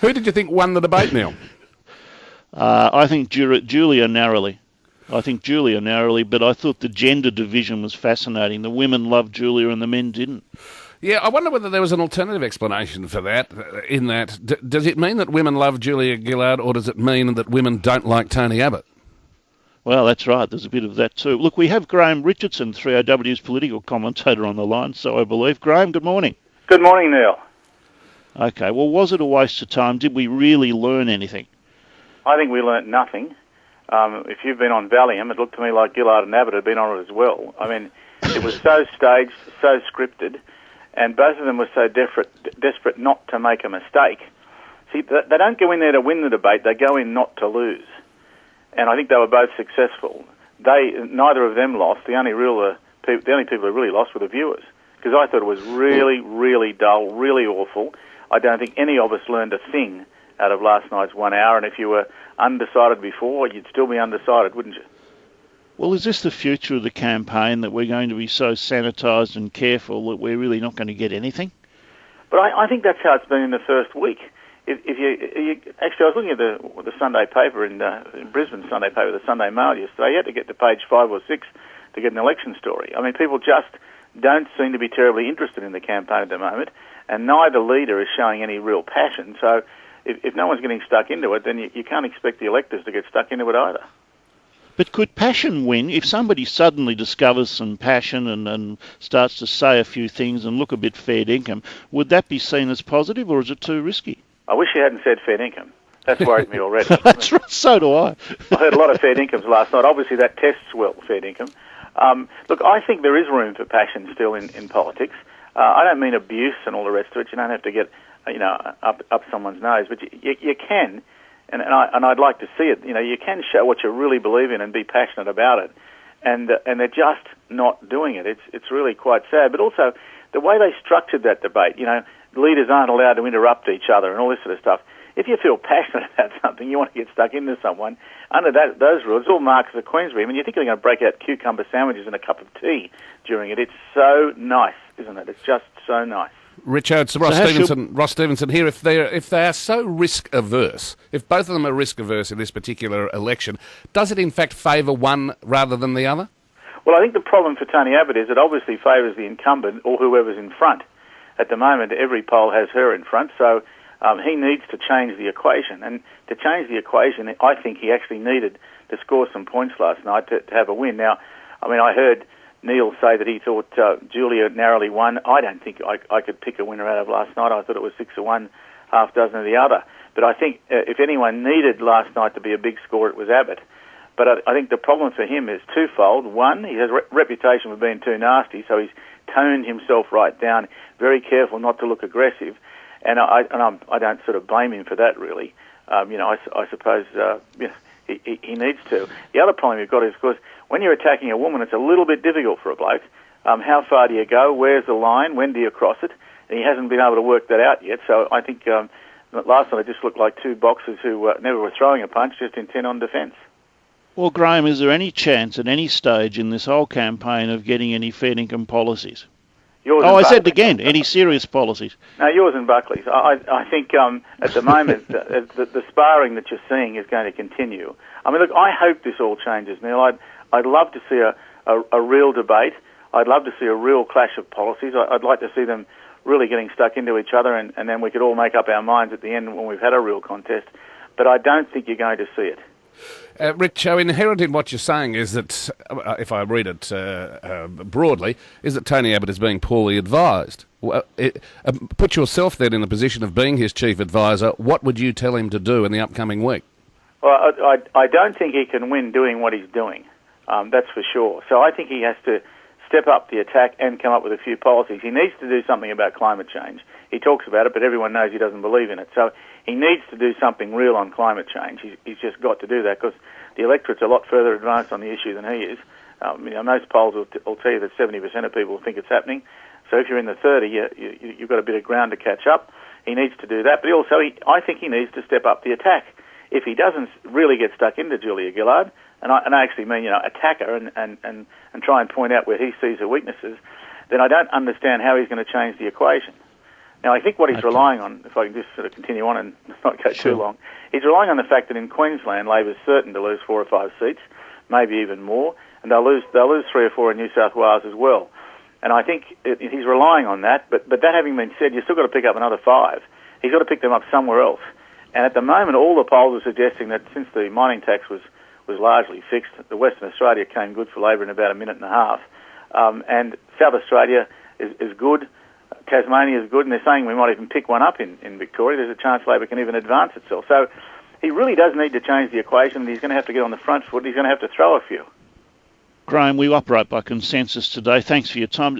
Who did you think won the debate, Neil? I think Julia narrowly. But I thought the gender division was fascinating. The women loved Julia and the men didn't. Yeah, I wonder whether there was an alternative explanation for that, in that, does it mean that women love Julia Gillard, or does it mean that women don't like Tony Abbott? Well, that's right. There's a bit of that too. Look, we have Graham Richardson, 3AW's political commentator, on the line, so I believe. Graham, good morning. Good morning, Neil. Okay, well, was it a waste of time? Did we really learn anything? I think we learnt nothing. If you've been on Valium, it looked to me like Gillard and Abbott had been on it as well. I mean, it was so staged, so scripted, and both of them were so desperate not to make a mistake. See, they don't go in there to win the debate, they go in not to lose. And I think they were both successful. Neither of them lost. The only people who really lost were the viewers, because I thought it was really, really dull, really awful. I don't think any of us learned a thing out of last night's 1 hour, and if you were undecided before, you'd still be undecided, wouldn't you? Well, is this the future of the campaign, that we're going to be so sanitised and careful that we're really not going to get anything? But I think that's how it's been in the first week. If you actually, I was looking at the Sunday paper in Brisbane, Sunday paper, the Sunday Mail yesterday. You had to get to page 5 or 6 to get an election story. I mean, people just don't seem to be terribly interested in the campaign at the moment, and neither leader is showing any real passion. So if no one's getting stuck into it, then you can't expect the electors to get stuck into it either. But could passion win? If somebody suddenly discovers some passion and starts to say a few things and look a bit fair dinkum, would that be seen as positive, or is it too risky? I wish you hadn't said fair dinkum. That's worried me already. That's right, so do I. I heard a lot of fair dincoms last night. Obviously that tests well, fair dinkum. Look, I think there is room for passion still in politics. I don't mean abuse and all the rest of it. You don't have to get up someone's nose, but you can. And I'd like to see it. You can show what you really believe in and be passionate about it, and they're just not doing it. It's really quite sad. But also the way they structured that debate. Leaders aren't allowed to interrupt each other and all this sort of stuff. If you feel passionate about something, you want to get stuck into someone under those rules. All marks of Queensbury. I mean, you think they're going to break out cucumber sandwiches and a cup of tea during it? It's so nice, isn't it? It's just so nice. Richard, it's Ross Stevenson here. If they are so risk averse, if both of them are risk averse in this particular election, does it in fact favour one rather than the other? Well, I think the problem for Tony Abbott is it obviously favours the incumbent or whoever's in front. At the moment, every poll has her in front, so he needs to change the equation. And to change the equation, I think he actually needed to score some points last night to have a win. Now, I mean, I heard Neil say that he thought Julia narrowly won. I don't think I could pick a winner out of last night. I thought it was 6 of one, half dozen of the other. But I think if anyone needed last night to be a big score, it was Abbott. But I think the problem for him is twofold. One, he has a reputation for being too nasty, so he's toned himself right down, very careful not to look aggressive. And I don't sort of blame him for that, really. I suppose he needs to. The other problem you've got is, of course, when you're attacking a woman, it's a little bit difficult for a bloke. How far do you go? Where's the line? When do you cross it? And he hasn't been able to work that out yet. So I think last night it just looked like two boxers who never were throwing a punch, just intent on defence. Well, Graham, is there any chance at any stage in this whole campaign of getting any fair income policies? I said it again, any serious policies? No, yours and Buckley's. I think at the moment the sparring that you're seeing is going to continue. I mean, look, I hope this all changes, Neil. I'd love to see a real debate. I'd love to see a real clash of policies. I'd like to see them really getting stuck into each other, and then we could all make up our minds at the end when we've had a real contest. But I don't think you're going to see it. Rich, inherent in what you're saying is that, if I read it broadly, is that Tony Abbott is being poorly advised. Put yourself then in the position of being his chief advisor. What would you tell him to do in the upcoming week? Well, I don't think he can win doing what he's doing. That's for sure. So I think he has to step up the attack and come up with a few policies. He needs to do something about climate change. He talks about it, but everyone knows he doesn't believe in it. So he needs to do something real on climate change. He's just got to do that, because the electorate's a lot further advanced on the issue than he is. Most polls will tell you that 70% of people think it's happening. So if you're in the 30, you've got a bit of ground to catch up. He needs to do that, but also I think he needs to step up the attack. If he doesn't really get stuck into Julia Gillard, and I actually mean attack her and try and point out where he sees her weaknesses, then I don't understand how he's going to change the equation. Now, I think what he's Okay. relying on, if I can just sort of continue on and not go too long, he's relying on the fact that in Queensland, Labor's certain to lose 4 or 5 seats, maybe even more, and they'll lose 3 or 4 in New South Wales as well. And I think he's relying on that. But that having been said, you've still got to pick up another 5. He's got to pick them up somewhere else. And at the moment, all the polls are suggesting that since the mining tax was largely fixed, the Western Australia came good for Labor in about a minute and a half. And South Australia is good. Tasmania is good, and they're saying we might even pick one up in Victoria. There's a chance Labor can even advance itself. So he really does need to change the equation, and he's going to have to get on the front foot. He's going to have to throw a few. Graham, we operate by consensus today. Thanks for your time.